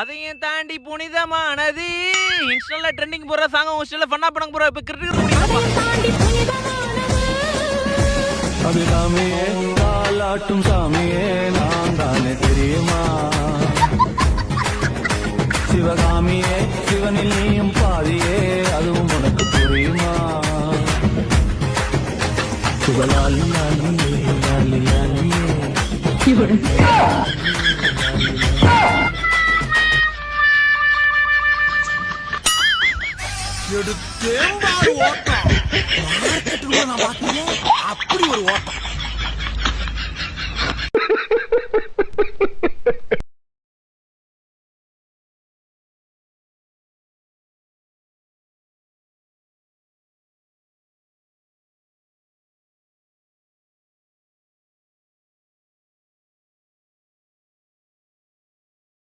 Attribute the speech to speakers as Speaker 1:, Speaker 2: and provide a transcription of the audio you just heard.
Speaker 1: அதையும் தாண்டி புனிதமானது இன்ஸ்டால ட்ரெண்டிங் போற சாங் இன்ஸ்டால ஃபன்னா படம் போற இப்ப கிரிக்கெட் முடியுமா
Speaker 2: அபிராமியே காலாட்டும் சாமியே நான் தானே தெரியுமா சிவகாமியே சிவனில் நீயும் பாதியே அதுவும் உனக்கு புரியுமா சிவலாலி லாலியே லாலி லாலியே
Speaker 3: எடுத்தேன் ஓட்டம் அப்படி ஒரு ஓட்டம்